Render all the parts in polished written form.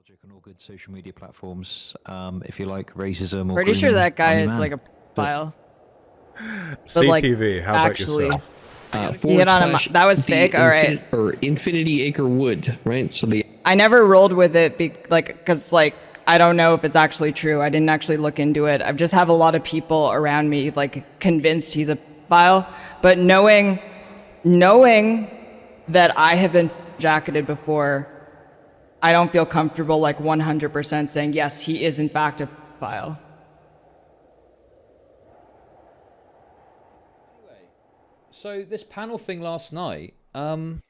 Logic on all good social media platforms. If you like racism or pretty sure that guy is like a pedophile. CTV, how about actually, yourself? He hit on him. That was fake. All right. Or Infinity Acre Wood, right? So the I never rolled with it because I don't know if it's actually true. I didn't actually look into it. I just have a lot of people around me like convinced he's a pedophile, but knowing that I have been jacketed before, I don't feel comfortable like 100% saying yes, he is in fact a pedophile. So this panel thing last night, I don't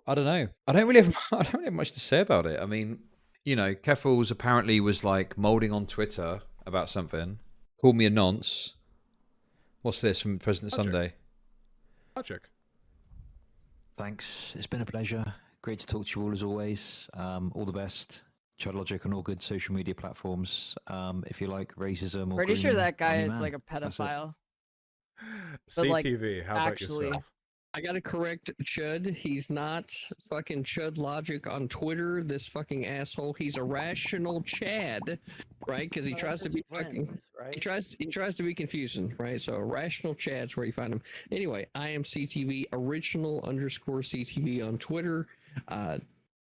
know. I don't really have much to say about it. I mean, you know, Keffals apparently was like molding on Twitter about something, called me a nonce. What's this from President Sunday? Logic. Thanks. It's been a pleasure. Great to talk to you all as always. All the best. Chud Logic on all good social media platforms. If you like racism or Pretty sure grooming, that guy I'm your is man. like a That's it. pedophile. CTV, how about actually, yourself? I gotta correct Chud. He's not fucking Chud Logic on Twitter. This fucking asshole. He's a rational Chad, right? Because he tries to be fucking. right? He tries to be confusing, right? So rational Chad's where you find him. Anyway, I am CTV original _ CTV on Twitter.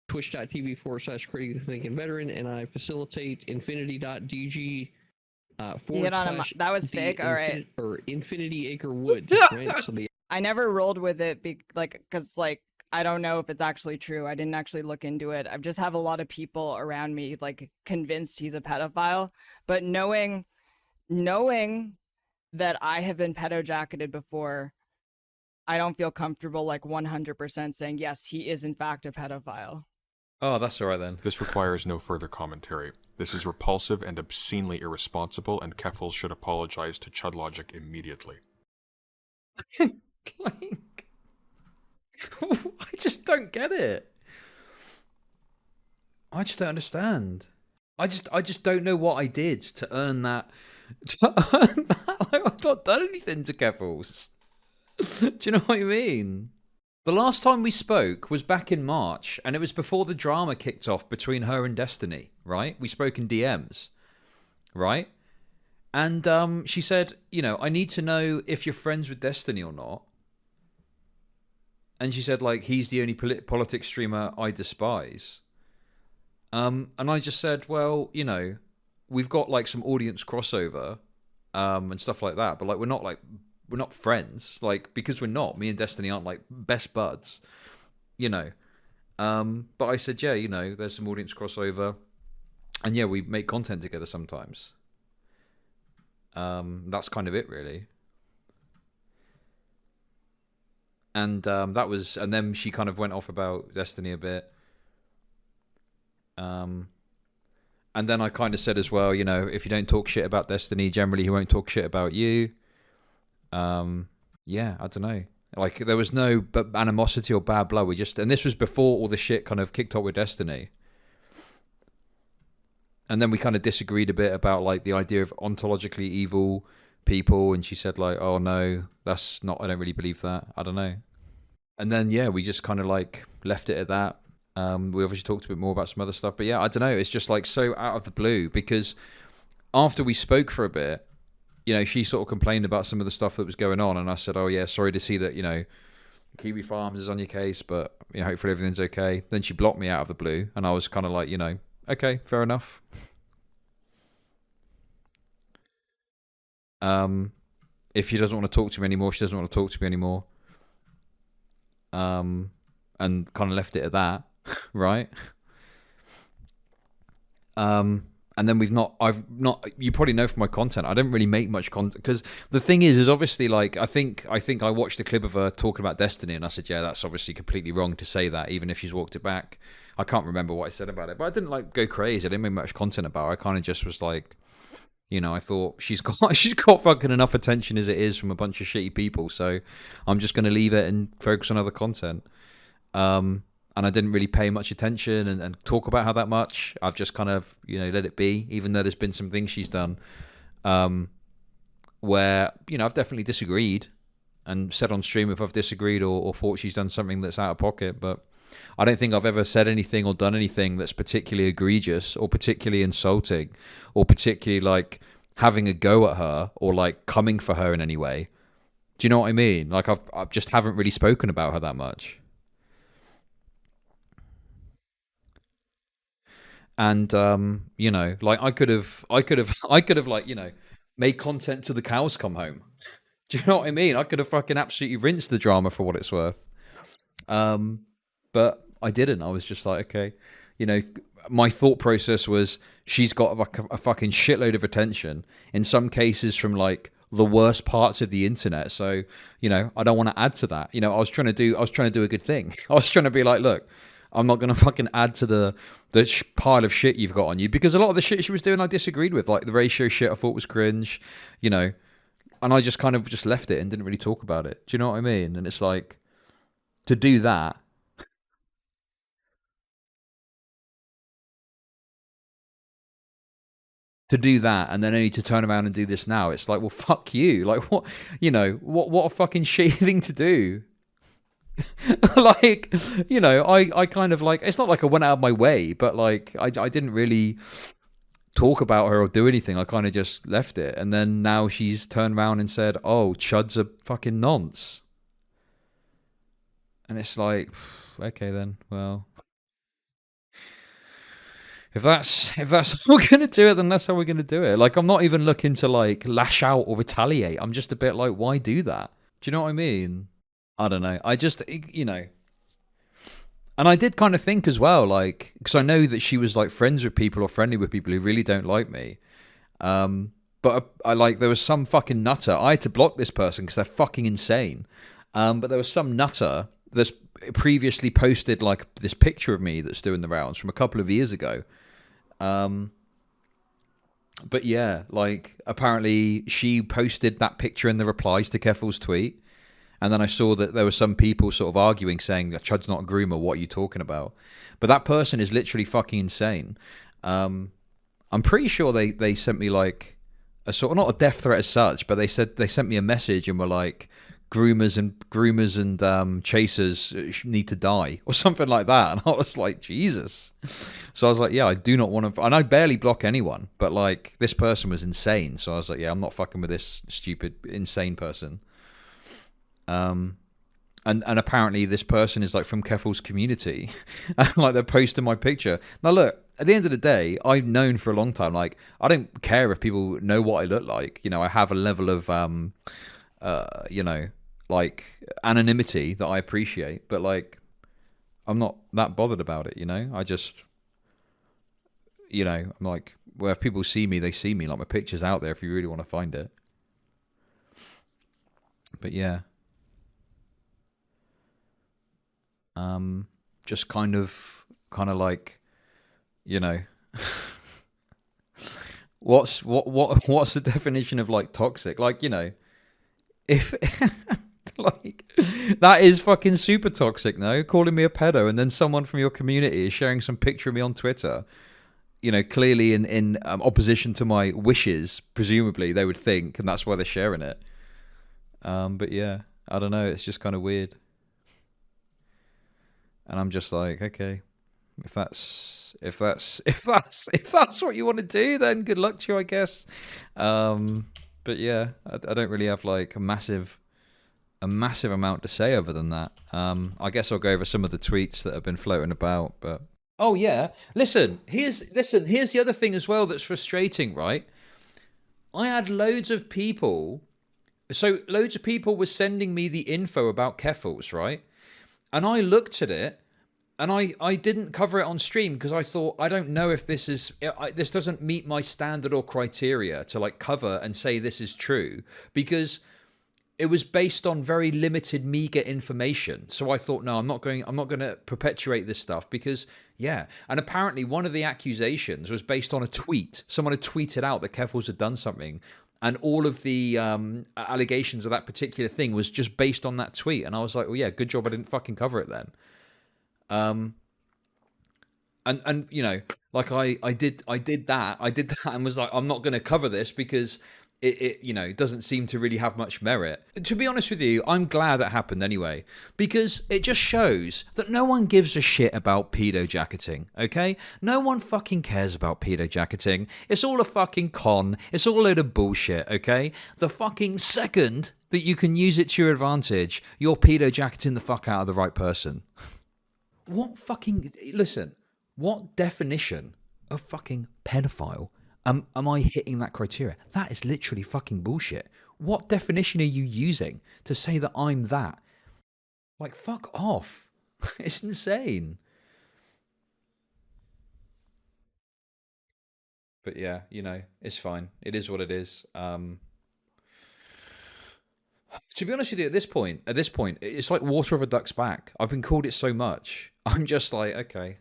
Twitch.tv/critically thinking veteran, and I facilitate infinity.dg he hit on him. That was fake. All right. Or Infinity Acre Wood, right? So the I never rolled with it because I don't know if it's actually true. I didn't actually look into it. I just have a lot of people around me like convinced he's a pedophile, but knowing that I have been pedo jacketed before, I don't feel comfortable like 100% saying yes, he is in fact a pedophile. Oh, that's all right then. This requires no further commentary. This is repulsive and obscenely irresponsible, and Keffals should apologize to Chud Logic immediately. Like, I just don't get it. I just don't understand. I just don't know what I did to earn that. Like, I've not done anything to Keffals. Do you know what I mean? The last time we spoke was back in March, and it was before the drama kicked off between her and Destiny, right? We spoke in DMs, right? And she said, you know, I need to know if you're friends with Destiny or not. And she said, like, he's the only politics streamer I despise. And I just said, well, you know, we've got like some audience crossover and stuff like that, but like we're not friends, like, because we're not. Me and Destiny aren't like best buds, you know. But I said, yeah, you know, there's some audience crossover, and yeah, we make content together sometimes. That's kind of it, really. And that was, and then she kind of went off about Destiny a bit. And then I kind of said as well, you know, if you don't talk shit about Destiny, generally he won't talk shit about you. Yeah, I don't know. Like, there was no animosity or bad blood. And this was before all the shit kind of kicked off with Destiny. And then we kind of disagreed a bit about like the idea of ontologically evil people, and she said like, oh no, that's not, I don't really believe that. I don't know. And then yeah, we just kind of like left it at that. We obviously talked a bit more about some other stuff, but yeah, I don't know. It's just like so out of the blue, because after we spoke for a bit, you know, she sort of complained about some of the stuff that was going on, and I said, oh yeah, sorry to see that, you know, Kiwi Farms is on your case, but you know, hopefully everything's okay. Then she blocked me out of the blue, and I was kind of like, you know, okay, fair enough. If she doesn't want to talk to me anymore, she doesn't want to talk to me anymore. And kind of left it at that, right? And then you probably know from my content, I don't really make much content, because the thing is obviously like, I think I watched a clip of her talking about Destiny, and I said, yeah, that's obviously completely wrong to say that, even if she's walked it back. I can't remember what I said about it, but I didn't like go crazy. I didn't make much content about it. I kind of just was like, you know, I thought she's got fucking enough attention as it is from a bunch of shitty people, so I'm just going to leave it and focus on other content. And I didn't really pay much attention and talk about her that much. I've just kind of, you know, let it be, even though there's been some things she's done where, you know, I've definitely disagreed and said on stream if I've disagreed or thought she's done something that's out of pocket. But I don't think I've ever said anything or done anything that's particularly egregious or particularly insulting or particularly like having a go at her or like coming for her in any way. Do you know what I mean? Like I just haven't really spoken about her that much. And you know, like I could have like, you know, made content till the cows come home. Do you know what I mean? I could have fucking absolutely rinsed the drama for what it's worth. But I didn't. I was just like, okay, you know, my thought process was she's got a fucking shitload of attention, in some cases from like the worst parts of the internet. So, you know, I don't want to add to that. You know, I was trying to do a good thing. I was trying to be like, look, I'm not going to fucking add to the pile of shit you've got on you, because a lot of the shit she was doing I disagreed with, like the ratio shit I thought was cringe, you know, and I just kind of just left it and didn't really talk about it. Do you know what I mean? And it's like, to do that, and then only to turn around and do this now, it's like, well, fuck you. Like, what, you know, what a fucking shitty thing to do. Like, you know, I kind of like, it's not like I went out of my way, but like I didn't really talk about her or do anything. I kind of just left it. And then now she's turned around and said, oh, Chud's a fucking nonce. And it's like, okay then, well, if that's how we're gonna do it, then that's how we're gonna do it. Like, I'm not even looking to like lash out or retaliate. I'm just a bit like, why do that? Do you know what I mean? I don't know. I just, you know, and I did kind of think as well, like, because I know that she was like friends with people or friendly with people who really don't like me. But I like, there was some fucking nutter. I had to block this person because they're fucking insane. But there was some nutter that's previously posted like this picture of me that's doing the rounds from a couple of years ago. But yeah, like apparently she posted that picture in the replies to Keffals' tweet. And then I saw that there were some people sort of arguing, saying that Chud's not a groomer. What are you talking about? But that person is literally fucking insane. I'm pretty sure they sent me like a sort of, not a death threat as such, but they sent me a message and were like, groomers and chasers need to die or something like that. And I was like, Jesus. So I was like, yeah, I do not want to, and I barely block anyone, but like this person was insane. So I was like, yeah, I'm not fucking with this stupid, insane person. And apparently this person is like from Keffals' community, and like they're posting my picture. Now look, at the end of the day, I've known for a long time, like I don't care if people know what I look like. You know, I have a level of you know, like anonymity that I appreciate, but like I'm not that bothered about it. You know, I just, you know, I'm like, well, if people see me, they see me. Like my picture's out there if you really want to find it. But yeah. Just kind of like, you know, what's the definition of like toxic? Like, you know, if like that is fucking super toxic, no? Calling me a pedo, and then someone from your community is sharing some picture of me on Twitter, you know, clearly in opposition to my wishes, presumably they would think, and that's why they're sharing it. But yeah, I don't know, it's just kind of weird. And I'm just like, okay, if that's what you want to do, then good luck to you, I guess. But yeah, I don't really have like a massive amount to say other than that. I guess I'll go over some of the tweets that have been floating about. But oh yeah, listen, here's the other thing as well that's frustrating, right? I had loads of people were sending me the info about Keffals, right? And I looked at it, and I didn't cover it on stream because I thought, I don't know if this doesn't meet my standard or criteria to like cover and say this is true, because it was based on very limited, meager information. So I thought, no, I'm not going to perpetuate this stuff because, yeah. And apparently one of the accusations was based on a tweet. Someone had tweeted out that Keffals had done something, and all of the allegations of that particular thing was just based on that tweet. And I was like, well, yeah, good job I didn't fucking cover it then. And you know, like I did that and was like, I'm not going to cover this because it you know, doesn't seem to really have much merit. To be honest with you, I'm glad that happened anyway, because it just shows that no one gives a shit about pedo jacketing, okay? No one fucking cares about pedo jacketing. It's all a fucking con. It's all a load of bullshit, okay? The fucking second that you can use it to your advantage, you're pedo jacketing the fuck out of the right person. What fucking... Listen, what definition of fucking pedophile am I hitting that criteria? That is literally fucking bullshit. What definition are you using to say that I'm that? Like, fuck off. It's insane. But yeah, you know, it's fine. It is what it is. To be honest with you, at this point, it's like water off a duck's back. I've been called it so much. I'm just like, okay.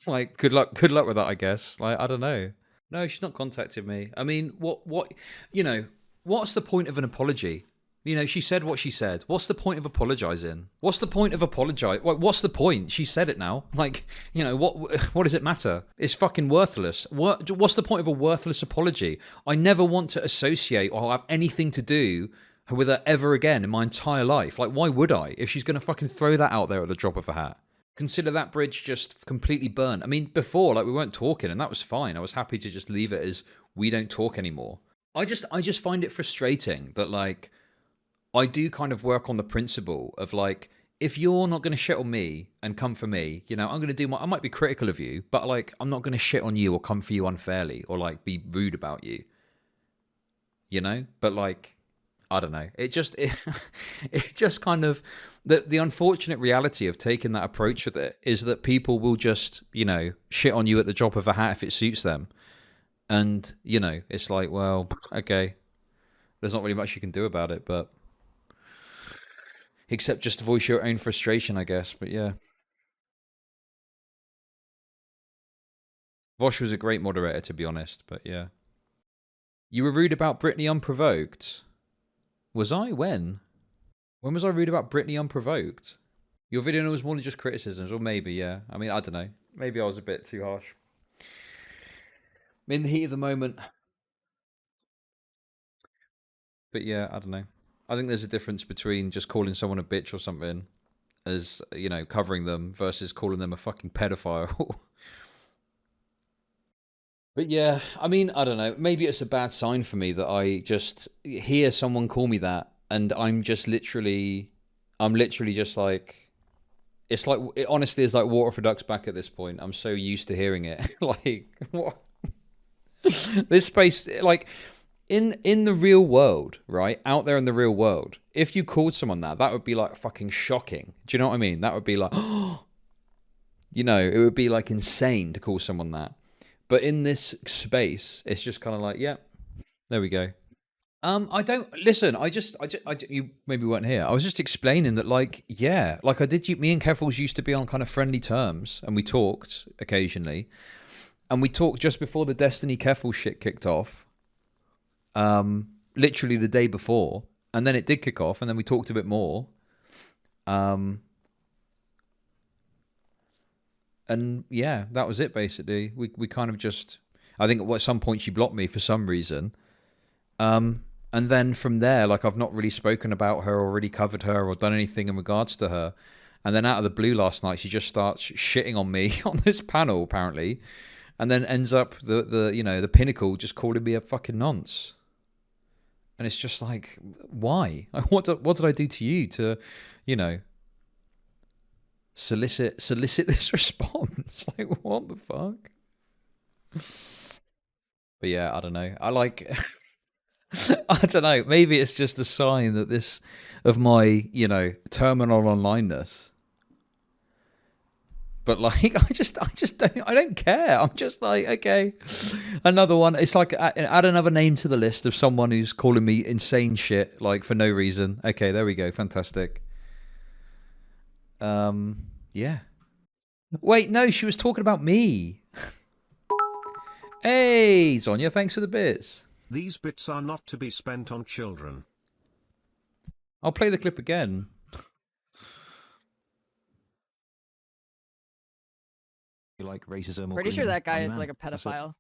Like, good luck with that, I guess. Like, I don't know. No, she's not contacted me. I mean, what, you know, what's the point of an apology? You know, she said what she said. What's the point of apologizing? What's the point of apologize? What's the point? She said it now. Like, you know, what does it matter? It's fucking worthless. What's the point of a worthless apology? I never want to associate or have anything to do with her ever again in my entire life. Like, why would I? If she's going to fucking throw that out there at the drop of a hat. Consider that bridge just completely burnt. I mean, before, like, we weren't talking, and that was fine. I was happy to just leave it as we don't talk anymore. I just find it frustrating that, like, I do kind of work on the principle of, like, if you're not going to shit on me and come for me, you know, I'm going to do I might be critical of you, but, like, I'm not going to shit on you or come for you unfairly or, like, be rude about you. You know? But, like, I don't know. It just kind of the unfortunate reality of taking that approach with it is that people will just, you know, shit on you at the drop of a hat if it suits them. And, you know, it's like, well, okay, there's not really much you can do about it, but except just to voice your own frustration, I guess. But yeah. Vosh was a great moderator, to be honest, but yeah. You were rude about Brittany unprovoked. Was I? When? When was I rude about Brittany unprovoked? Your video was more than just criticisms, or maybe, yeah. I mean, I don't know. Maybe I was a bit too harsh. In the heat of the moment. But yeah, I don't know. I think there's a difference between just calling someone a bitch or something as, you know, covering them versus calling them a fucking pedophile. But yeah, I mean, I don't know. Maybe it's a bad sign for me that I just hear someone call me that, and I'm literally just like, it's like, it honestly is like water for ducks back at this point. I'm so used to hearing it. Like, what? This space, like, in the real world, right? Out there in the real world, if you called someone that would be like fucking shocking. Do you know what I mean? That would be like, you know, it would be like insane to call someone that. But in this space, it's just kind of like, yeah, there we go. I don't listen. You maybe weren't here. I was just explaining that, like, yeah, like me and Keffals used to be on kind of friendly terms, and we talked occasionally, and we talked just before the Destiny Keffals shit kicked off. Literally the day before, and then it did kick off, and then we talked a bit more. And yeah, that was it basically. We kind of just, I think at some point she blocked me for some reason. And then from there, like, I've not really spoken about her or really covered her or done anything in regards to her. And then out of the blue last night, she just starts shitting on me on this panel apparently, and then ends up the pinnacle just calling me a fucking nonce. And it's just like, why? What did I do to you to, you know, solicit this response? Like, what the fuck? But yeah, I don't know. I like, I don't know. Maybe it's just a sign that of my, you know, terminal onlineness. But like, I don't care. I'm just like, okay, another one. It's like, add another name to the list of someone who's calling me insane shit, like, for no reason. Okay, there we go. Fantastic. Yeah. Wait, no, she was talking about me. Hey, Zonia, thanks for the bits. These bits are not to be spent on children. I'll play the clip again. Like racism. Pretty sure that guy is like a pedophile.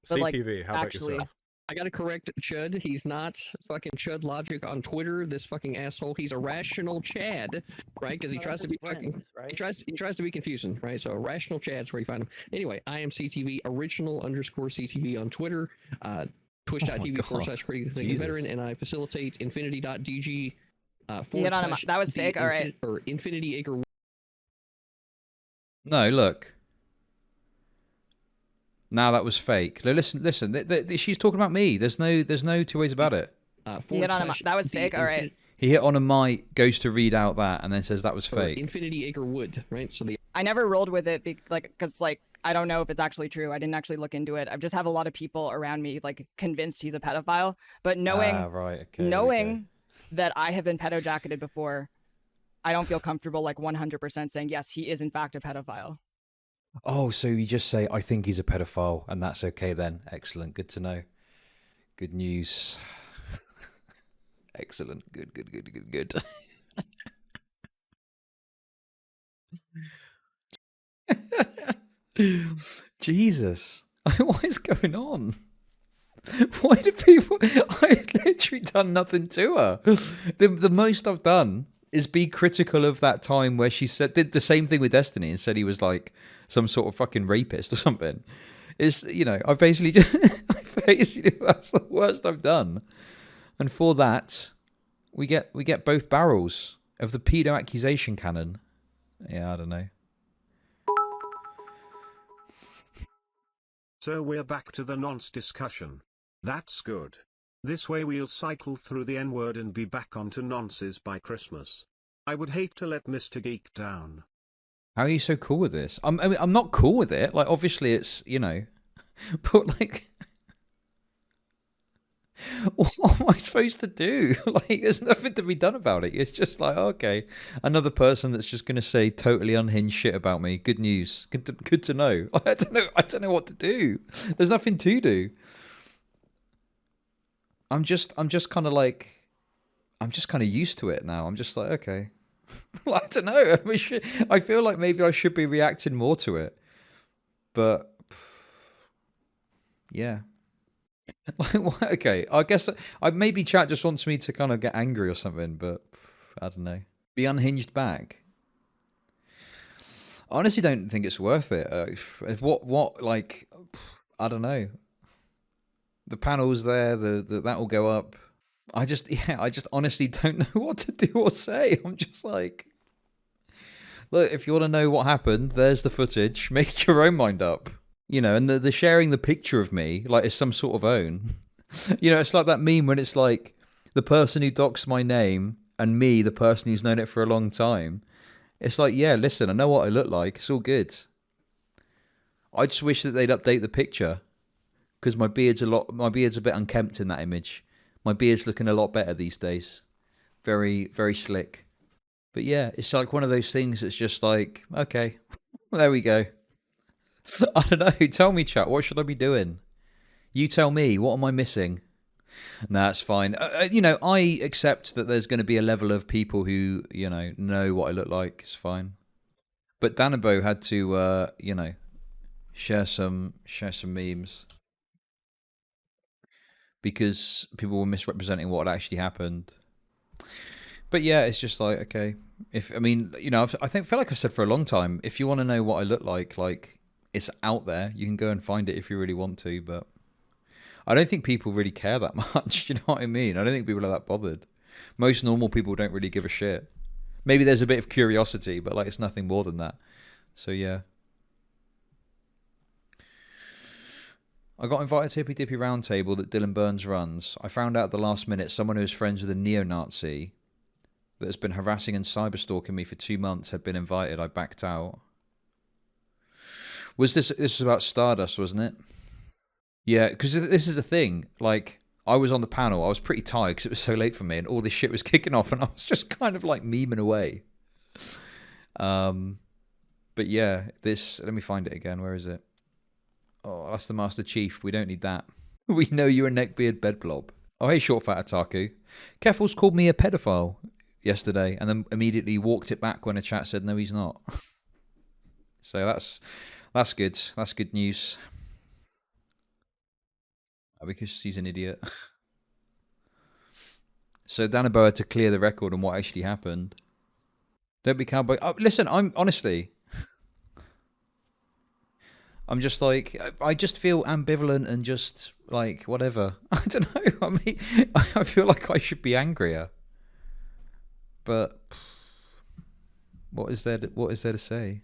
But, like, CTV, how about actually, yourself? I gotta correct Chud. He's not fucking Chud Logic on Twitter. This fucking asshole. He's a rational Chad, right? Because he tries to be fucking. right? He tries to be confusing, right? So a rational Chad's where you find him. Anyway, I am CTV original underscore CTV on Twitter. Twitch.tv / Critical Thinking Veteran, and I facilitate infinity.dg hit on him. That was fake. All right. Or Infinity Acre. No, look. Now that was fake. No, listen. She's talking about me. There's no two ways about it. Hit on him. That was fake. All right. He hit on a mic, goes to read out that, and then says that was fake. Infinity Acre Wood, right? So the I never rolled with it because I don't know if it's actually true. I didn't actually look into it. I just have a lot of people around me like convinced he's a pedophile. But knowing that I have been pedo-jacketed before, I don't feel comfortable like 100% saying yes, he is in fact a pedophile. Oh, so you just say, I think he's a pedophile, and that's okay then. Excellent. Good to know. Good news. Excellent. Good. Jesus. What is going on? Why do people... I've literally done nothing to her. The most I've done is be critical of that time where she did the same thing with Destiny and said he was like some sort of fucking rapist or something. It's, I basically just, that's the worst I've done. And for that, we get both barrels of the pedo accusation cannon. Yeah, I don't know. So we're back to the nonce discussion. That's good. This way we'll cycle through the N-word and be back onto nonces by Christmas. I would hate to let Mr. Geek down. How are you so cool with this? I'm not cool with it. Like, obviously it's, but like, what am I supposed to do? Like, there's nothing to be done about it. It's just like, okay, another person that's just going to say totally unhinged shit about me. Good news. Good to know. I don't know what to do. There's nothing to do. I'm just kind of used to it now. I'm just like, okay. I don't know. I feel like maybe I should be reacting more to it. But, yeah. Okay, I guess maybe chat just wants me to kind of get angry or something, but I don't know. Be unhinged back. I honestly don't think it's worth it. Like, I don't know. The panel's there, that will go up. I just honestly don't know what to do or say. I'm just like, look, if you want to know what happened, there's the footage. Make your own mind up. And the sharing the picture of me, like, is some sort of own. It's like that meme when it's like the person who docks my name and me, the person who's known it for a long time. It's like, yeah, listen, I know what I look like. It's all good. I just wish that they'd update the picture because my beard's a bit unkempt in that image. My beard's looking a lot better these days. Very, very slick. But yeah, it's like one of those things that's just like, okay, there we go. I don't know. Tell me, chat. What should I be doing? You tell me. What am I missing? Nah, it's fine. I accept that there's going to be a level of people who, know what I look like. It's fine. But Danabo had to, share some memes because people were misrepresenting what had actually happened. But yeah, it's just like, okay. I feel like I've said for a long time, if you want to know what I look like, it's out there. You can go and find it if you really want to, but I don't think people really care that much. You know what I mean? I don't think people are that bothered. Most normal people don't really give a shit. Maybe there's a bit of curiosity, but like it's nothing more than that. So yeah. I got invited to Hippy Dippy Roundtable that Dylan Burns runs. I found out at the last minute someone who is friends with a neo-Nazi that has been harassing and cyberstalking me for 2 months had been invited. I backed out. This was about Stardust, wasn't it? Yeah, because this is the thing. Like, I was on the panel. I was pretty tired because it was so late for me, and all this shit was kicking off, and I was just kind of like memeing away. But yeah, let me find it again. Where is it? Oh, that's the Master Chief. We don't need that. We know you're a neckbeard bedblob. Oh, hey, short fat Otaku. Keffals called me a pedophile yesterday, and then immediately walked it back when a chat said no, he's not. So that's good. That's good news. Because she's an idiot. So Dannabo had to clear the record on what actually happened. Don't be cowboy. Oh, listen, I'm just like, I just feel ambivalent and just like whatever. I don't know. I mean, I feel like I should be angrier. But what is there to say?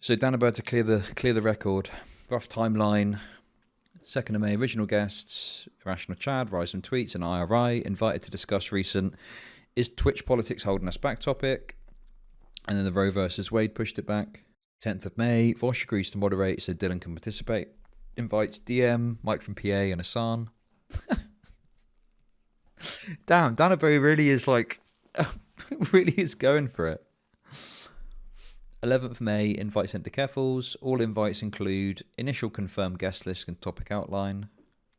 So Dannabo had to clear the record. Rough timeline. 2nd of May, original guests, Irrational Chad, Rise and Tweets, and IRI, invited to discuss recent Is Twitch Politics Holding Us Back topic. And then the Roe versus Wade pushed it back. 10th of May, Vosh agrees to moderate so Dylan can participate. Invites DM, Mike from PA, and Hassan. Damn, Dannabo really is like, really is going for it. 11th of May, invite sent to Keffals. All invites include initial confirmed guest list and topic outline.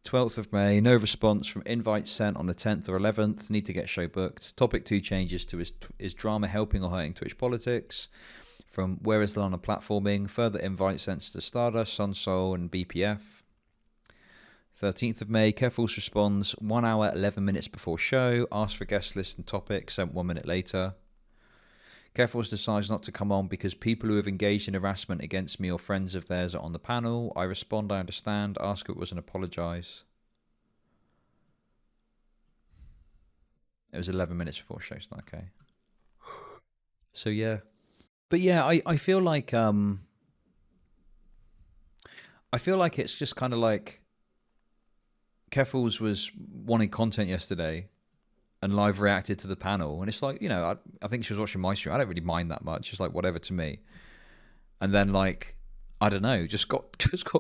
12th of May, no response from invites sent on the 10th or 11th. Need to get show booked. Topic 2 changes to is drama helping or hurting Twitch politics? From where is Lana platforming? Further invites sent to Stardust, Sunsoul, and BPF. 13th of May, Keffals responds 1 hour, 11 minutes before show. Asks for guest list and topic, sent 1 minute later. Keffals decides not to come on because people who have engaged in harassment against me or friends of theirs are on the panel. I respond, I understand. Ask who it was and apologise. It was 11 minutes before show, so okay. So yeah. But yeah, I feel like it's just kind of like Keffals was wanting content yesterday and live reacted to the panel, and it's like, you know, I think she was watching my stream. I don't really mind that much. It's like whatever to me. And then like, I don't know, just got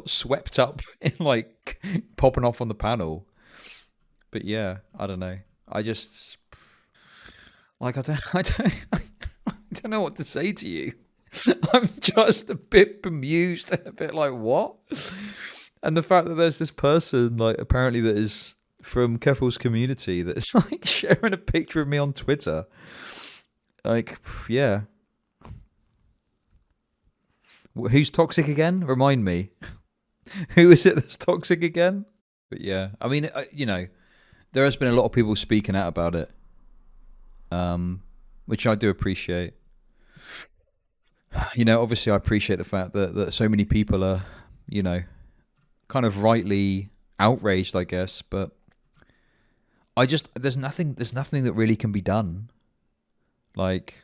swept up in like popping off on the panel. But yeah, I don't know. I just like I don't know what to say to you. I'm just a bit bemused and a bit like, what? And the fact that there's this person like apparently that is from Keffals' community that's like sharing a picture of me on Twitter. Like, yeah. Who's toxic again? Remind me. Who is it that's toxic again? But yeah, I mean, you know, there has been a lot of people speaking out about it, which I do appreciate. You know, obviously I appreciate the fact that so many people are, you know, kind of rightly outraged, I guess, but there's nothing that really can be done. Like,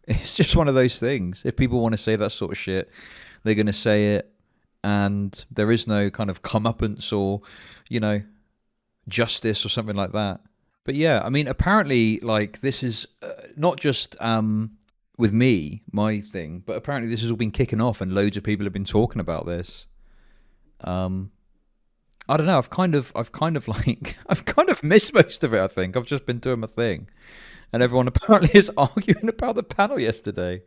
it's just one of those things. If people want to say that sort of shit, they're going to say it, and there is no kind of comeuppance or, you know, justice or something like that. But yeah, I mean, apparently, like, this is not just with me, my thing, but apparently this has all been kicking off, and loads of people have been talking about this. I don't know. I've kind of missed most of it. I think I've just been doing my thing, and everyone apparently is arguing about the panel yesterday.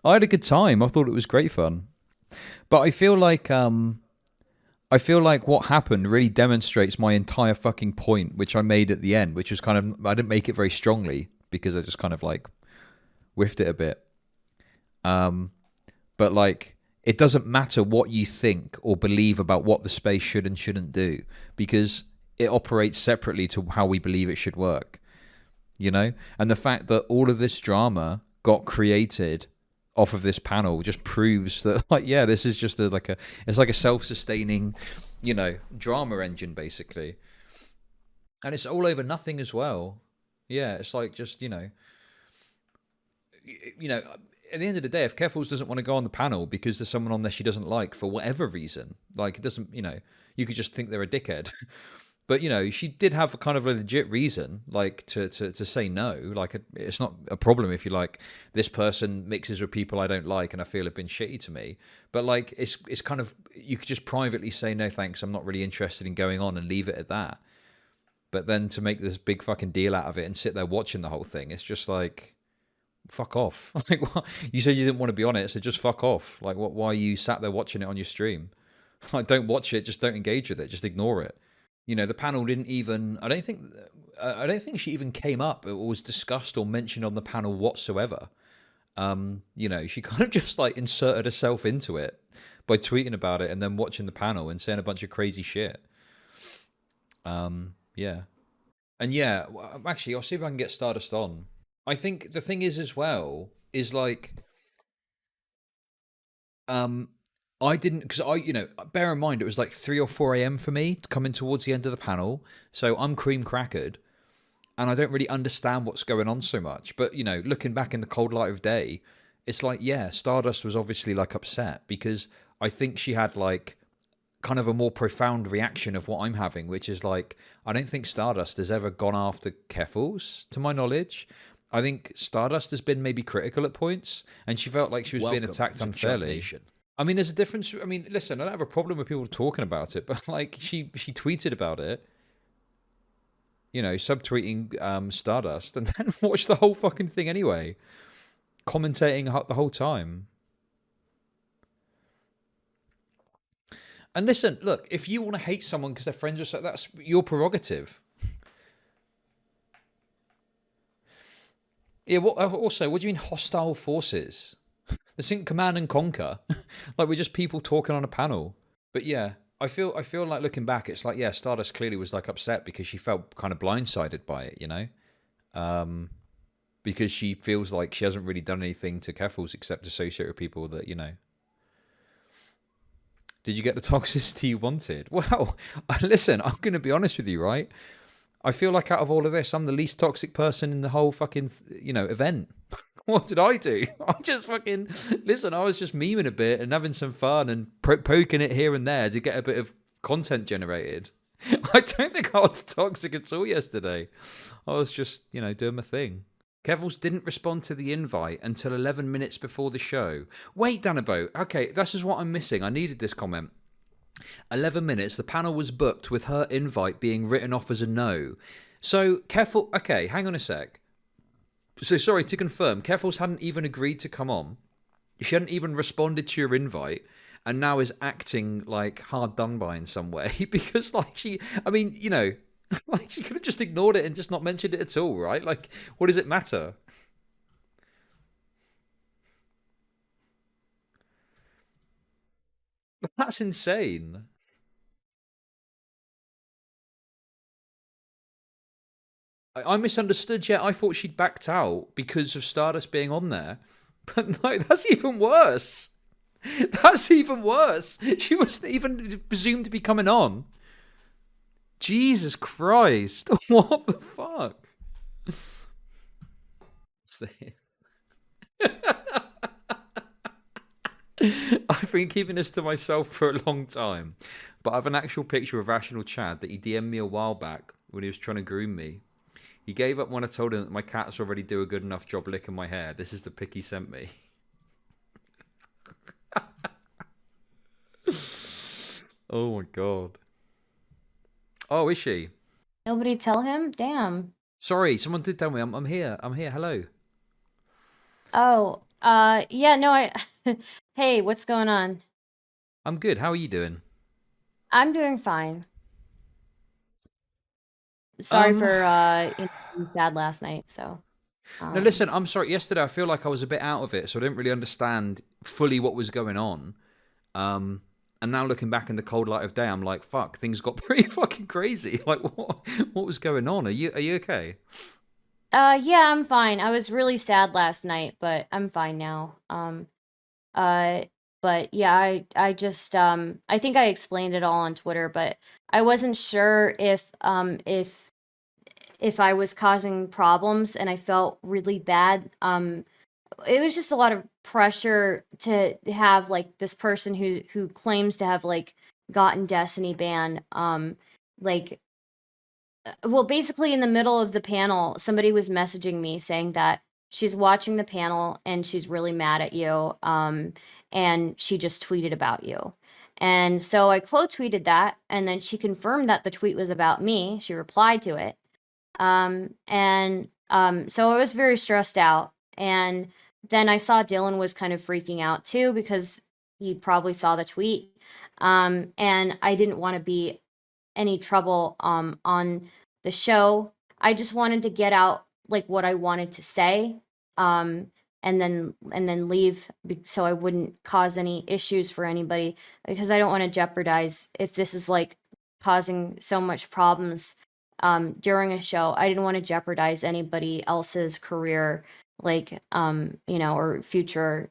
I had a good time. I thought it was great fun, but I feel like what happened really demonstrates my entire fucking point, which I made at the end, which was kind of, I didn't make it very strongly because I just kind of like whiffed it a bit. But like, it doesn't matter what you think or believe about what the space should and shouldn't do, because it operates separately to how we believe it should work, you know? And the fact that all of this drama got created off of this panel just proves that, like, yeah, this is just it's like a self-sustaining, you know, drama engine, basically. And it's all over nothing as well. Yeah, it's like just, you know, at the end of the day, if Keffals doesn't want to go on the panel because there's someone on there she doesn't like for whatever reason, like, it doesn't, you know, you could just think they're a dickhead. But, you know, she did have a kind of a legit reason, like, to say no. Like, it's not a problem if you like, this person mixes with people I don't like and I feel have been shitty to me. But, like, it's kind of, you could just privately say, no, thanks, I'm not really interested in going on, and leave it at that. But then to make this big fucking deal out of it and sit there watching the whole thing, it's just like, fuck off. Like, what? You said you didn't want to be on it, so just fuck off. Like, what? Why you sat there watching it on your stream? Like, don't watch it, just don't engage with it, just ignore it. You know, the panel didn't even, I don't think she even came up or was discussed or mentioned on the panel whatsoever. You know, she kind of just like inserted herself into it, by tweeting about it and then watching the panel and saying a bunch of crazy shit. Yeah. And yeah, actually, I'll see if I can get Stardust on. I think the thing is as well, is like, I didn't, because bear in mind, it was like 3 or 4 a.m. for me coming towards the end of the panel. So I'm cream crackered and I don't really understand what's going on so much. But, looking back in the cold light of day, it's like, yeah, Stardust was obviously like upset because I think she had like kind of a more profound reaction of what I'm having, which is like, I don't think Stardust has ever gone after Keffals, to my knowledge. I think Stardust has been maybe critical at points, and she felt like she was being attacked unfairly. I mean, there's a difference. I mean, listen, I don't have a problem with people talking about it, but like she tweeted about it, subtweeting Stardust, and then watched the whole fucking thing anyway, commentating the whole time. And listen, look, if you want to hate someone because they're friends or so, that's your prerogative. Yeah, what do you mean hostile forces? This isn't Command and Conquer. Like, we're just people talking on a panel. But yeah, I feel like looking back, it's like, yeah, Stardust clearly was like upset because she felt kind of blindsided by it, because she feels like she hasn't really done anything to Keffals except associate with people that, Did you get the toxicity you wanted? Well, listen, I'm going to be honest with you, right? I feel like out of all of this, I'm the least toxic person in the whole fucking, event. What did I do? I just fucking, listen, I was just memeing a bit and having some fun and poking it here and there to get a bit of content generated. I don't think I was toxic at all yesterday. I was just, doing my thing. Keffals didn't respond to the invite until 11 minutes before the show. Wait, Danabo. Okay, this is what I'm missing. I needed this comment. 11 minutes, the panel was booked with her invite being written off as a no. So, Keffals... Okay, hang on a sec. So, sorry, to confirm, Keffals hadn't even agreed to come on. She hadn't even responded to your invite, and now is acting, like, hard done by in some way. Because, like, she... I mean, like, she could have just ignored it and just not mentioned it at all, right? Like, what does it matter? That's insane. I misunderstood, yeah. I thought she'd backed out because of Stardust being on there. But no, that's even worse. That's even worse. She wasn't even presumed to be coming on. Jesus Christ. What the fuck? I've been keeping this to myself for a long time. But I have an actual picture of Rational Chad that he DM'd me a while back when he was trying to groom me. He gave up when I told him that my cats already do a good enough job licking my hair. This is the pic he sent me. Oh my god. Oh, is she? Nobody tell him? Damn. Sorry, someone did tell me. I'm here. I'm here. Hello. Oh, yeah, no, Hey, what's going on? I'm good. How are you doing? I'm doing fine. Sorry for being sad last night, so. No, listen, I'm sorry. Yesterday, I feel like I was a bit out of it, so I didn't really understand fully what was going on. And now looking back in the cold light of day, I'm like, fuck, things got pretty fucking crazy. Like, what was going on? Are you okay? Yeah, I'm fine. I was really sad last night, but I'm fine now. But yeah, I just I think I explained it all on Twitter, but I wasn't sure if I was causing problems, and I felt really bad. It was just a lot of pressure to have like this person who claims to have like gotten Destiny banned, like well, basically in the middle of the panel, somebody was messaging me saying that she's watching the panel and she's really mad at you, and she just tweeted about you. And so I quote tweeted that, and then she confirmed that the tweet was about me. She replied to it. So I was very stressed out. And then I saw Dylan was kind of freaking out too, because he probably saw the tweet. And I didn't want to be any trouble on the show. I just wanted to get out like what I wanted to say. and then leave so I wouldn't cause any issues for anybody, because I don't want to jeopardize, if this is like causing so much problems during a show, I didn't want to jeopardize anybody else's career, like or future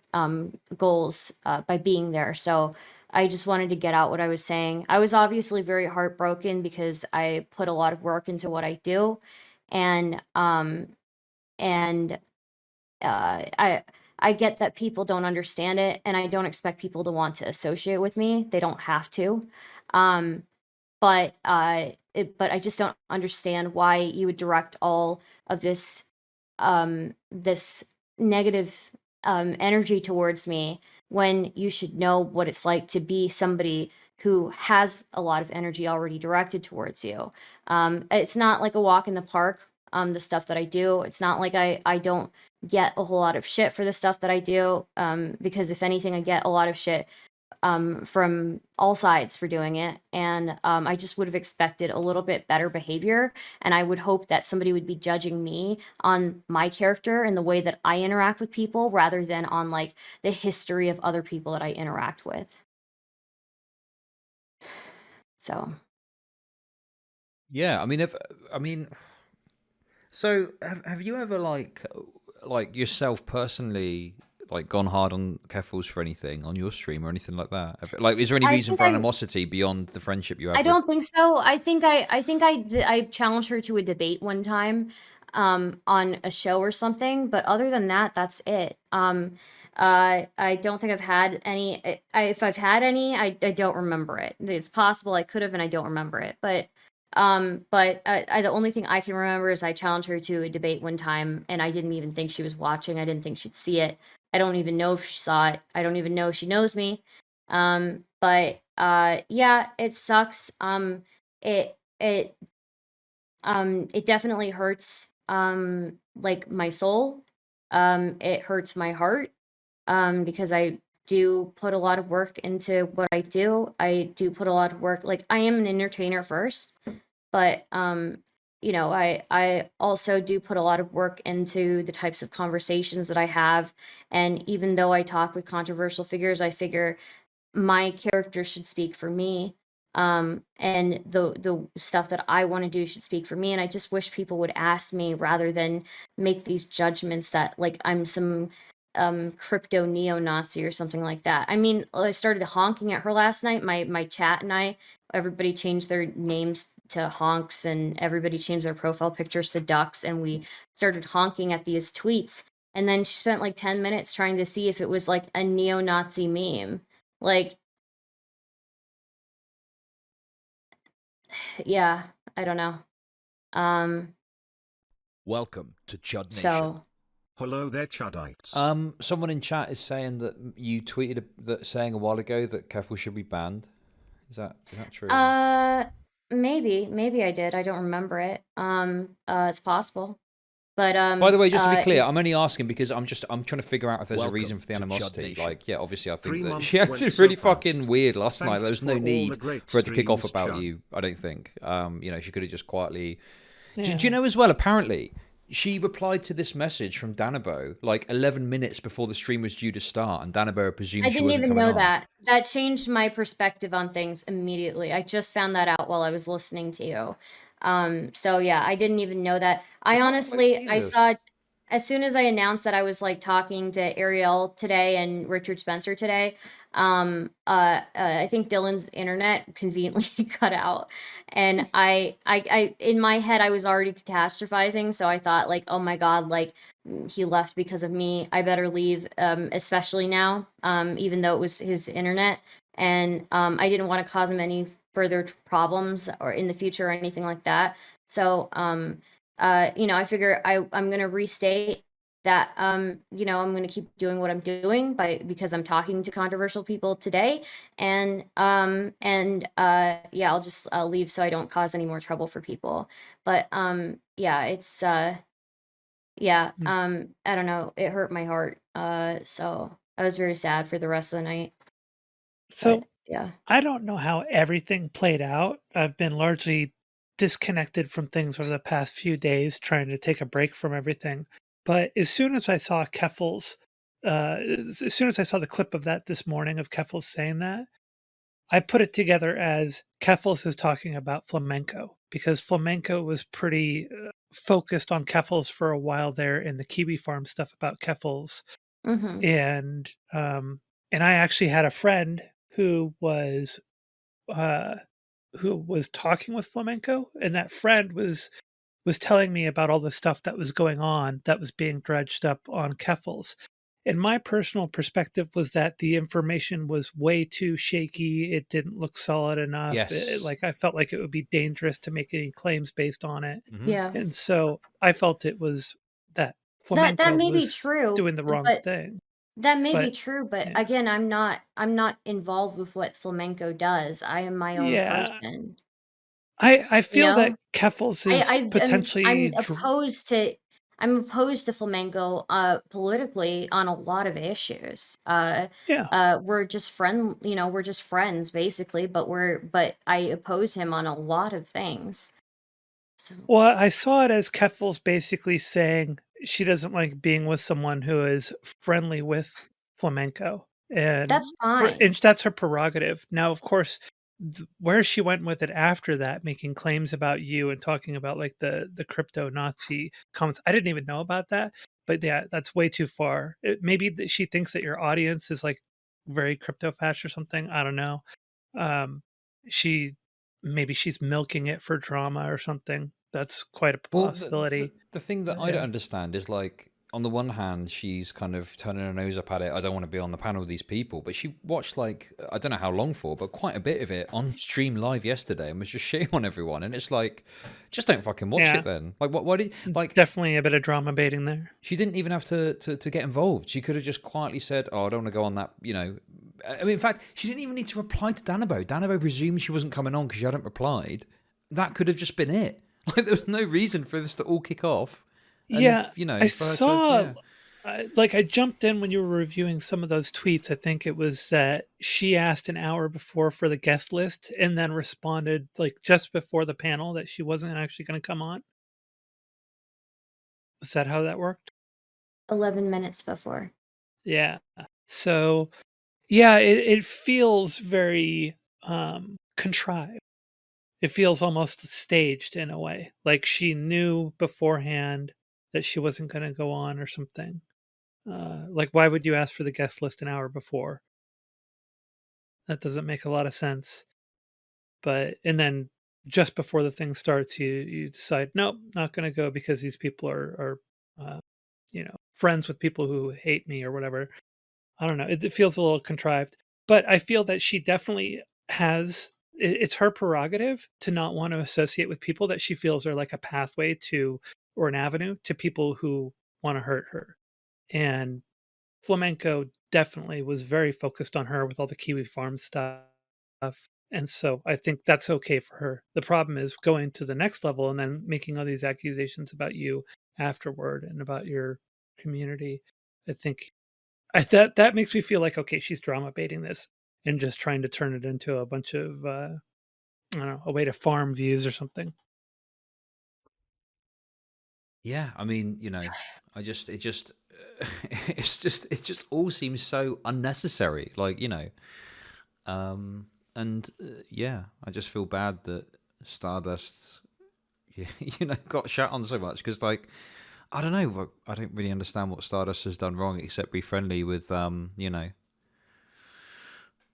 goals by being there. So I just wanted to get out what I was saying. I was obviously very heartbroken because I put a lot of work into what I do, and I get that people don't understand it, and I don't expect people to want to associate with me. They don't have to. But I just don't understand why you would direct all of this this negative energy towards me when you should know what it's like to be somebody who has a lot of energy already directed towards you. It's not like a walk in the park, the stuff that I do. It's not like I don't get a whole lot of shit for the stuff that I do, because if anything, I get a lot of shit from all sides for doing it. And I just would have expected a little bit better behavior. And I would hope that somebody would be judging me on my character and the way that I interact with people, rather than on like the history of other people that I interact with. So. Yeah, so have you ever like yourself personally like gone hard on Keffals for anything on your stream or anything like that? Like, is there any reason for animosity beyond the friendship you have? I don't think so. I think I challenged her to a debate one time on a show or something, but other than that, that's it. I don't think I've had any. If I've had any, I don't remember it. It's possible I could have, and I don't remember it. But the only thing I can remember is I challenged her to a debate one time, and I didn't even think she was watching. I didn't think she'd see it. I don't even know if she saw it. I don't even know if she knows me. But yeah, it sucks. It definitely hurts like my soul. It hurts my heart because I do put a lot of work into what I do. I do put a lot of work. Like, I am an entertainer first, but I also do put a lot of work into the types of conversations that I have. And even though I talk with controversial figures, I figure my character should speak for me. And the stuff that I want to do should speak for me. And I just wish people would ask me, rather than make these judgments that like I'm some crypto neo-Nazi or something like that. I mean, I started honking at her last night. My chat and everybody changed their names to honks, and everybody changed their profile pictures to ducks, and we started honking at these tweets. And then she spent like 10 minutes trying to see if it was like a neo-Nazi meme. Like, yeah, I don't know. Welcome to Chud Nation. So, hello there, Chudites. Someone in chat is saying that you tweeted saying a while ago that Keffals should be banned. Is that true? maybe I did. I don't remember it. It's possible. But by the way, just to be clear, I'm only asking because I'm trying to figure out if there's a reason for the animosity. Like, yeah, obviously I think that she acted really fucking weird last night. There was no need for her to kick off about you, I don't think. She could have just quietly. Yeah. Do you know as well, apparently, she replied to this message from Danabo like 11 minutes before the stream was due to start, and Danabo presumed she wasn't coming on. I didn't even know that. That changed my perspective on things immediately. I just found that out while I was listening to you. So yeah, I didn't even know that. I honestly, I saw as soon as I announced that I was like talking to Ariel today and Richard Spencer today, I think Dylan's internet conveniently cut out, and I in my head I was already catastrophizing, so I thought like, oh my god, like he left because of me. I better leave, especially now, even though it was his internet, and I didn't want to cause him any further problems or in the future or anything like that. So I figure I'm gonna restate that I'm gonna keep doing what I'm doing because I'm talking to controversial people today, and I'll just leave so I don't cause any more trouble for people. But it's I don't know, it hurt my heart, so I was very sad for the rest of the night. So but, yeah, I don't know how everything played out. I've been largely disconnected from things over the past few days, trying to take a break from everything. But as soon as I saw Keffals as soon as I saw the clip of that this morning of Keffals saying that, I put it together as Keffals is talking about flamenco, because flamenco was pretty focused on Keffals for a while there in the Kiwi Farm stuff about Keffals. Mm-hmm. And I actually had a friend who was talking with flamenco, and that friend was telling me about all the stuff that was going on that was being dredged up on Keffals. And my personal perspective was that the information was way too shaky. It didn't look solid enough. Yes. I felt like it would be dangerous to make any claims based on it. Mhm. Yeah. And so I felt it was that That flamenco may be was true, doing the wrong but thing. that may be But true, but yeah. again, I'm not involved with what flamenco does. I am my own Yeah. person. I You feel that know? Keffals is I'm potentially opposed to flamenco politically on a lot of issues. yeah. We're just we're just friends basically, but I oppose him on a lot of things. So Well, I saw it as Keffals basically saying she doesn't like being with someone who is friendly with flamenco, and that's fine. that's her prerogative. Now, of course, where she went with it after that, making claims about you and talking about like the crypto Nazi comments, I didn't even know about that. But yeah, that's way too far. Maybe she thinks that your audience is like very crypto patch or something. I don't know. Um, she maybe she's milking it for drama or something. That's quite a Well, possibility. the thing that I don't Yeah. understand is like, on the one hand, she's kind of turning her nose up at it. I don't want to be on the panel with these people, but she watched like, I don't know how long for, but quite a bit of it on stream live yesterday and was just shitting on everyone. And it's like, just don't fucking watch Yeah. it then. Like, why did like? Definitely a bit of drama baiting there. She didn't even have to get involved. She could have just quietly said, "Oh, I don't want to go on that." I mean, in fact, she didn't even need to reply to Danabo. Danabo presumed she wasn't coming on because she hadn't replied. That could have just been it. Like, there was no reason for this to all kick off. And, Yeah, for I her saw. to, I jumped in when you were reviewing some of those tweets. I think it was that she asked an hour before for the guest list, and then responded like just before the panel that she wasn't actually going to come on. Was that how that worked? 11 minutes before. Yeah. So, yeah, it feels very contrived. It feels almost staged in a way, like she knew beforehand that she wasn't going to go on or something. Like, why would you ask for the guest list an hour before? That doesn't make a lot of sense. And then just before the thing starts, you decide, nope, not going to go because these people are friends with people who hate me or whatever. I don't know. It feels a little contrived, but I feel that she definitely has. It's her prerogative to not want to associate with people that she feels are like a pathway to, or an avenue to, people who want to hurt her. And flamenco definitely was very focused on her with all the Kiwi Farm stuff. And so I think that's okay for her. The problem is going to the next level and then making all these accusations about you afterward and about your community. I think that makes me feel like, okay, she's drama baiting this and just trying to turn it into a bunch of I don't know, a way to farm views or something. yeah. I mean, it just all seems so unnecessary. Like, yeah, I just feel bad that Stardust, got shut on so much because, like, I don't know, I don't really understand what Stardust has done wrong except be friendly with,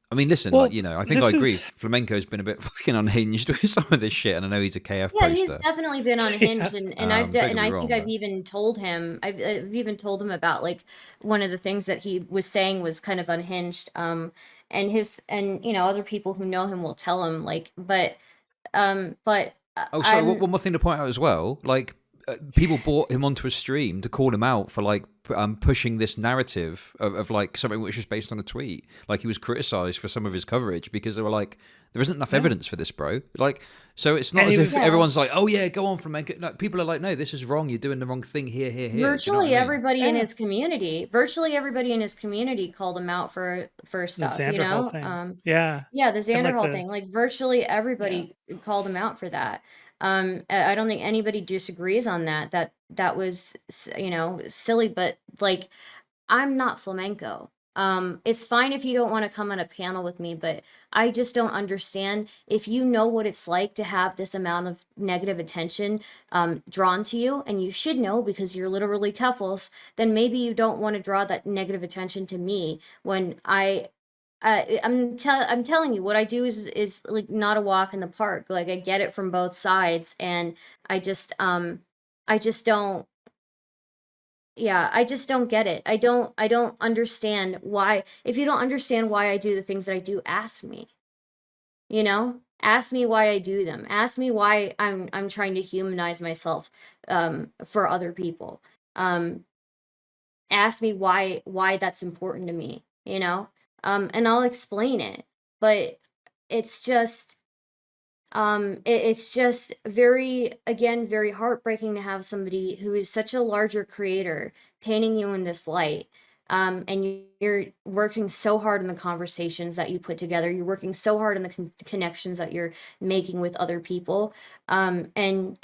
I mean, listen, Well, I think I agree. Flamenco's been a bit fucking unhinged with some of this shit, and I know he's a KF Yeah, he's poster. definitely been unhinged, and Don't get me I wrong, think I've but- even told him. I've even told him about like one of the things that he was saying was kind of unhinged. And other people who know him will tell him like, but Oh, sorry. One more thing to point out as well. Like, people brought him onto a stream to call him out for like pushing this narrative of like something which was based on a tweet. Like, he was criticized for some of his coverage because they were like, there isn't enough evidence for this, bro. Like, so it's not as if everyone's like, oh yeah, go on flamenco. No, people are like, no, this is wrong. You're doing the wrong thing here. Virtually everybody in his community, called him out for stuff. The Xanderhall thing. Yeah, the Xanderhall thing. Like, virtually everybody called him out for that. I don't think anybody disagrees on that. That was silly, but like, I'm not flamenco. It's fine if you don't want to come on a panel with me, but I just don't understand if you know what it's like to have this amount of negative attention drawn to you, and you should know because you're literally Keffals, then maybe you don't want to draw that negative attention to me when I'm telling you what I do is like not a walk in the park. Like I get it from both sides, and I just I just don't yeah, I just don't get it. I don't understand why. If you don't understand why I do the things that I do, ask me. You know? Ask me why I do them. Ask me why I'm trying to humanize myself for other people. Um ask me why that's important to me, you know? And I'll explain it. But it's just it's just very, again, very heartbreaking to have somebody who is such a larger creator painting you in this light. And you're working so hard in the conversations that you put together. You're working so hard in the connections that you're making with other people. And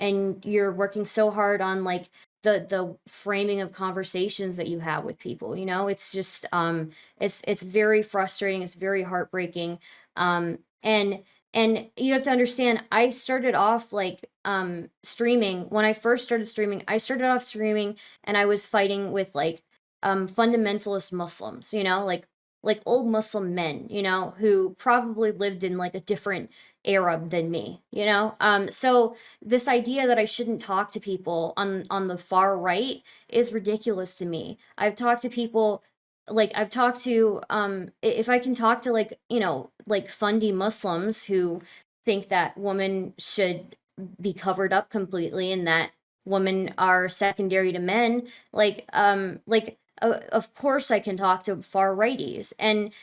you're working so hard on like the framing of conversations that you have with people. You know, it's just it's very frustrating. It's very heartbreaking. And you have to understand, I started off like streaming. When I first started streaming, I started off streaming and I was fighting with like fundamentalist Muslims, you know, like old Muslim men, you know, who probably lived in like a different era than me, you know. So this idea that I shouldn't talk to people on the far right is ridiculous to me. I've talked to people, like I've talked to if I can talk to like, you know, like fundy Muslims who think that women should be covered up completely and that women are secondary to men, like of course I can talk to far righties. And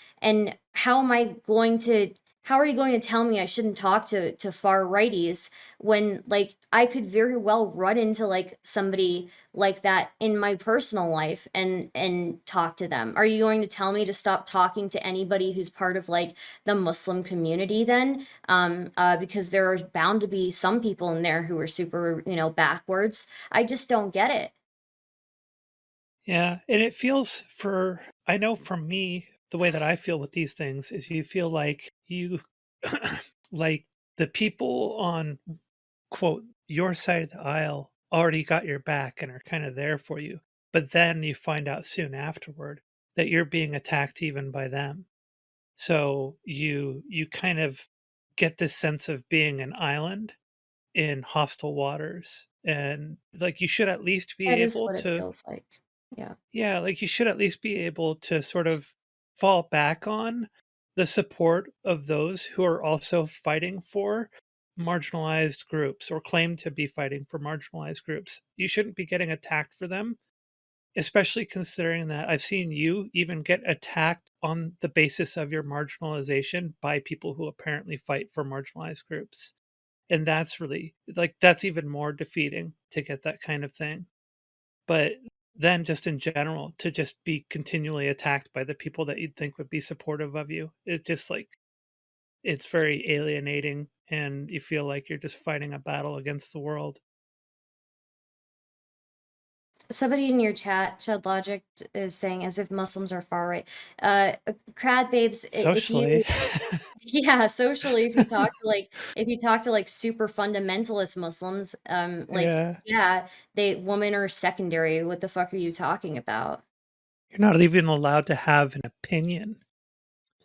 how are you going to tell me I shouldn't talk to far righties when like I could very well run into like somebody like that in my personal life and talk to them? Are you going to tell me to stop talking to anybody who's part of like the Muslim community then? Because there are bound to be some people in there who are super, you know, backwards. I just don't get it. Yeah, and it feels I know for me, the way that I feel with these things is you feel like like the people on, quote, your side of the aisle already got your back and are kind of there for you. But then you find out soon afterward that you're being attacked even by them. So you kind of get this sense of being an island in hostile waters. And like you should at least be That is able what it to feels like. Yeah. Yeah, like you should at least be able to sort of fall back on the support of those who are also fighting for marginalized groups or claim to be fighting for marginalized groups. You shouldn't be getting attacked for them, especially considering that I've seen you even get attacked on the basis of your marginalization by people who apparently fight for marginalized groups. And that's really like that's even more defeating to get that kind of thing. But then just in general, to just be continually attacked by the people that you'd think would be supportive of you, it just like it's very alienating and you feel like you're just fighting a battle against the world. Somebody in your chat, Chud Logic, is saying as if Muslims are far right. Crad babes, if you Socially. yeah, socially, if you talk to like super fundamentalist Muslims, like Yeah. yeah, women are secondary. What the fuck are you talking about? You're not even allowed to have an opinion.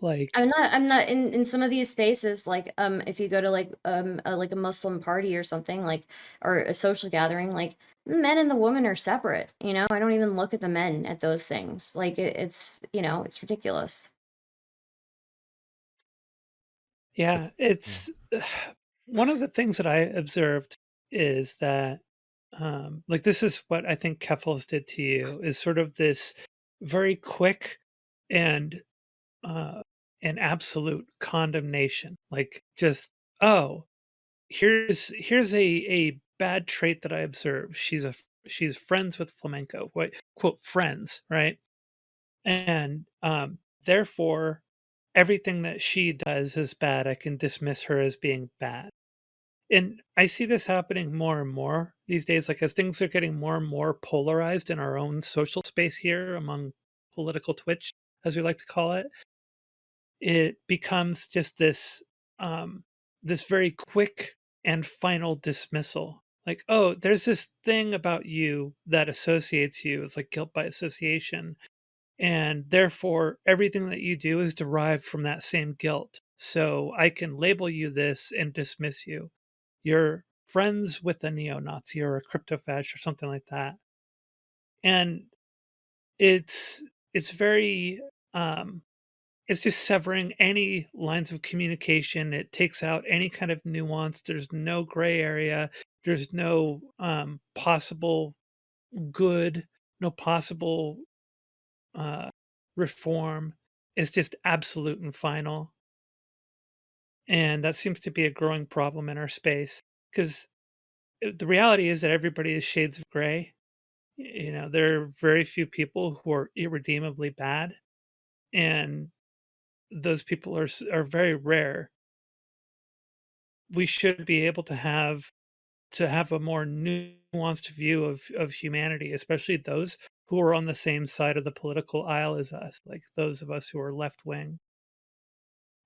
Like I'm not in some of these spaces, like if you go to like a Muslim party or something, like or a social gathering, like the men and the women are separate, you know? I don't even look at the men at those things. Like it's, you know, it's ridiculous. yeah, it's one of the things that I observed is that like this is what I think Keffals did to you is sort of this very quick and uh, an absolute condemnation. Like just, oh, here's a bad trait that I observe. She's friends with flamenco. What quote friends, right? And therefore, everything that she does is bad. I can dismiss her as being bad. And I see this happening more and more these days, like as things are getting more and more polarized in our own social space here among political twitch, as we like to call it, it becomes just this this very quick and final dismissal. Like, oh, there's this thing about you that associates you. It's like guilt by association. And therefore, everything that you do is derived from that same guilt. So I can label you this and dismiss you. You're friends with a neo-Nazi or a crypto-fascist or something like that. And it's very it's just severing any lines of communication. It takes out any kind of nuance. There's no gray area. There's no possible good, no possible reform. It's just absolute and final. And that seems to be a growing problem in our space, because the reality is that everybody is shades of gray. You know, there are very few people who are irredeemably bad, and those people are very rare. We should be able to have a more nuanced view of humanity, especially those who are on the same side of the political aisle as us, like those of us who are left wing.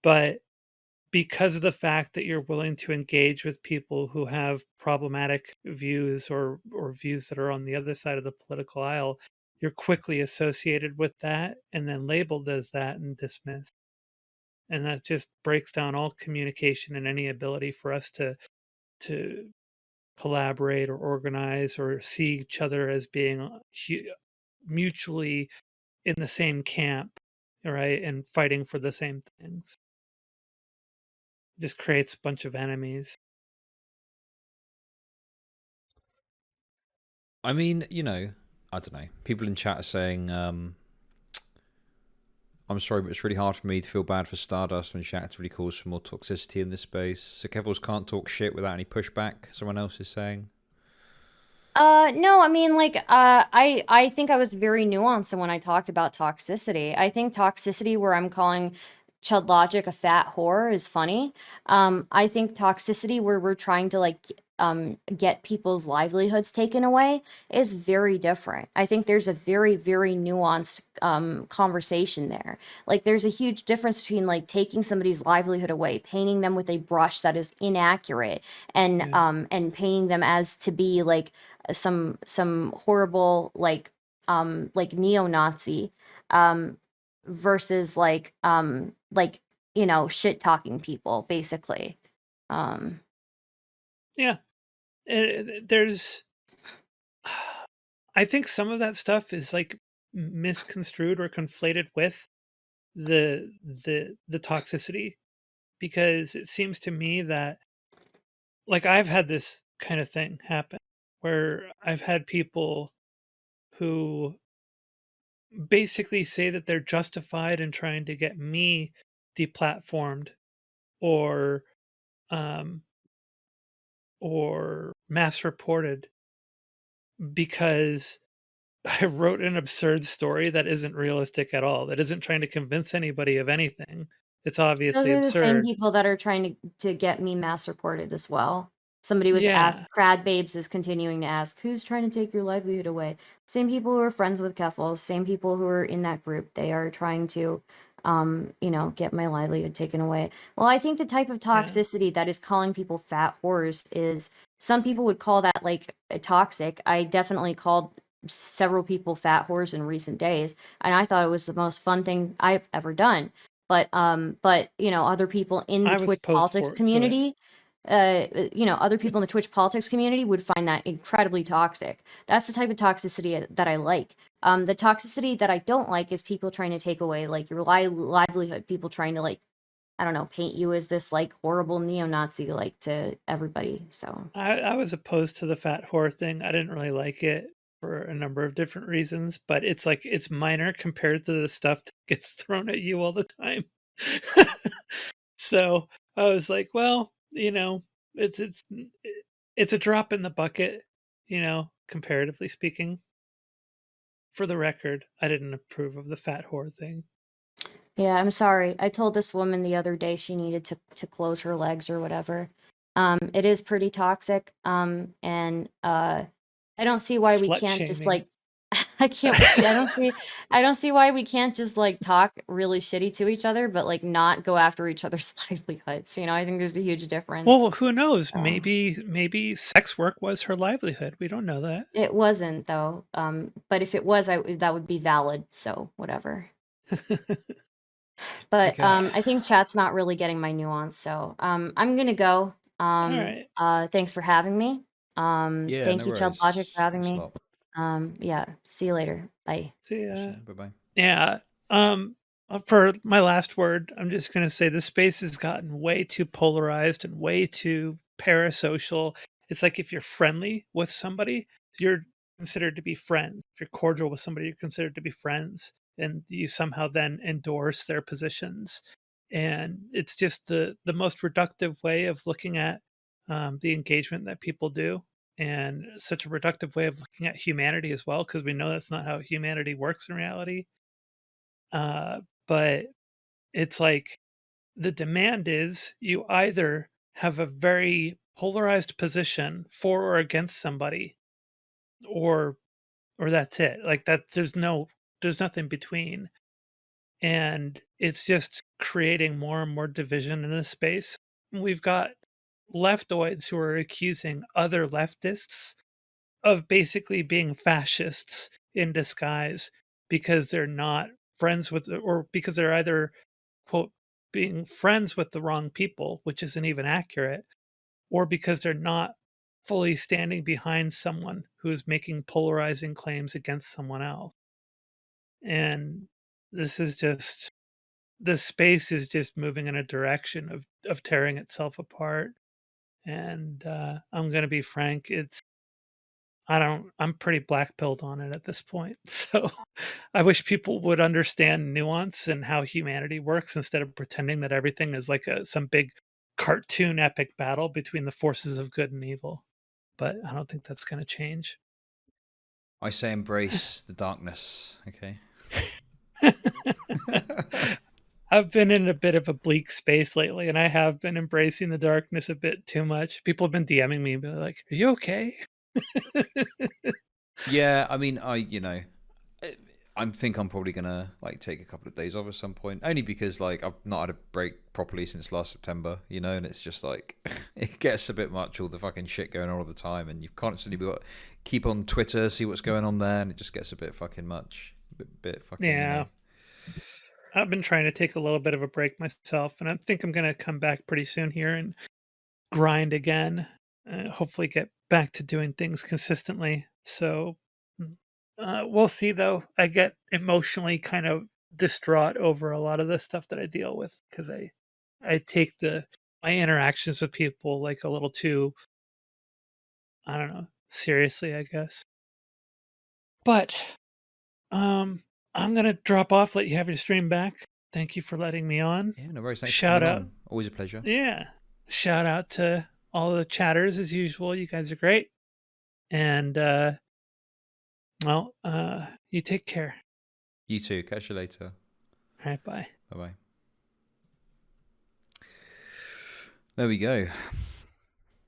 But because of the fact that you're willing to engage with people who have problematic views or views that are on the other side of the political aisle, you're quickly associated with that and then labeled as that and dismissed. And that just breaks down all communication and any ability for us to collaborate or organize or see each other as being mutually in the same camp, right, and fighting for the same things. Just creates a bunch of enemies. I mean, you know, I don't know. People in chat are saying, I'm sorry, but it's really hard for me to feel bad for Stardust when she actively calls for more toxicity in this space. So Keffals can't talk shit without any pushback, someone else is saying. No, I mean, like, I think I was very nuanced when I talked about toxicity. I think toxicity where I'm calling Chud Logic a fat whore is funny. I think toxicity where we're trying to, like, get people's livelihoods taken away is very different. I think there's a very, very nuanced conversation there. Like, there's a huge difference between, like, taking somebody's livelihood away, painting them with a brush that is inaccurate, and painting them as to be like some horrible like neo-Nazi, versus like you know, shit talking people basically. Yeah. There's I think some of that stuff is like misconstrued or conflated with the toxicity, because it seems to me that, like, I've had this kind of thing happen where I've had people who basically say that they're justified in trying to get me deplatformed or mass reported because I wrote an absurd story that isn't realistic at all, that isn't trying to convince anybody of anything. It's obviously Those are the same absurd. people that are trying to get me mass reported as well. Somebody was Yeah. asked, Crad Babes is continuing to ask, who's trying to take your livelihood away? Same people who are friends with Keffals, same people who are in that group. They are trying to, you know, get my livelihood taken away. Well, I think the type of toxicity that is calling people fat whores is, some people would call that like toxic. I definitely called several people fat whores in recent days, and I thought it was the most fun thing I've ever done. But you know, other people in the Twitch politics community, you know, other people in the Twitch politics community would find that incredibly toxic. That's the type of toxicity that I like. The toxicity that I don't like is people trying to take away like your livelihood, people trying to, like, I don't know, paint you as this like horrible neo-Nazi, like, to everybody. So I was opposed to the fat whore thing. I didn't really like it for a number of different reasons, but it's like, it's minor compared to the stuff that gets thrown at you all the time. So I was like, well, you know, it's a drop in the bucket, you know, comparatively speaking. For the record, I didn't approve of the fat whore thing. Yeah, I'm sorry. I told this woman the other day she needed to close her legs or whatever. It is pretty toxic. And I don't see why we can't just like I can't. I don't see why we can't just like talk really shitty to each other, but like not go after each other's livelihoods. You know, I think there's a huge difference. Well, who knows? Maybe sex work was her livelihood. We don't know that. It wasn't though. But if it was, that would be valid. So whatever. But Okay. I think chat's not really getting my nuance. So I'm gonna go. All right. Thanks for having me. Yeah, Thank no you, Chud worries. Logic, for having Thanks a me. lot. Yeah. See you later. Bye. See ya. Bye-bye. Yeah. For my last word, I'm just gonna say the space has gotten way too polarized and way too parasocial. It's like if you're friendly with somebody, you're considered to be friends. If you're cordial with somebody, you're considered to be friends, and you somehow then endorse their positions. And it's just the most reductive way of looking at the engagement that people do, and such a reductive way of looking at humanity as well, because we know that's not how humanity works in reality. But it's like the demand is you either have a very polarized position for or against somebody, or that's it. Like that, there's nothing between, and it's just creating more and more division in this space. We've got leftoids who are accusing other leftists of basically being fascists in disguise because they're not friends with, or because they're either, quote, being friends with the wrong people, which isn't even accurate, or because they're not fully standing behind someone who's making polarizing claims against someone else. And this is just, the space is just moving in a direction of tearing itself apart. And I'm going to be frank, I'm pretty black pilled on it at this point. So I wish people would understand nuance and how humanity works instead of pretending that everything is like some big cartoon epic battle between the forces of good and evil. But I don't think that's going to change. I say embrace the darkness, okay? I've been in a bit of a bleak space lately, and I have been embracing the darkness a bit too much. People have been DMing me and be like, "Are you okay?" Yeah, I mean, I think I'm probably gonna like take a couple of days off at some point, only because like I've not had a break properly since last September, and it's just like it gets a bit much, all the fucking shit going on all the time, and you've constantly got keep on Twitter, see what's going on there, and it just gets a bit fucking much, bit fucking. Yeah. I've been trying to take a little bit of a break myself, and I think I'm gonna come back pretty soon here and grind again. Hopefully, get back to doing things consistently. So we'll see. Though I get emotionally kind of distraught over a lot of the stuff that I deal with because I take my interactions with people like a little too, I don't know, seriously, I guess. But I'm gonna drop off. Let you have your stream back. Thank you for letting me on. Yeah, no worries. Thanks Shout for out. coming on. Always a pleasure. Yeah. Shout out to all the chatters as usual. You guys are great. And you take care. You too. Catch you later. All right, bye. Bye-bye. There we go.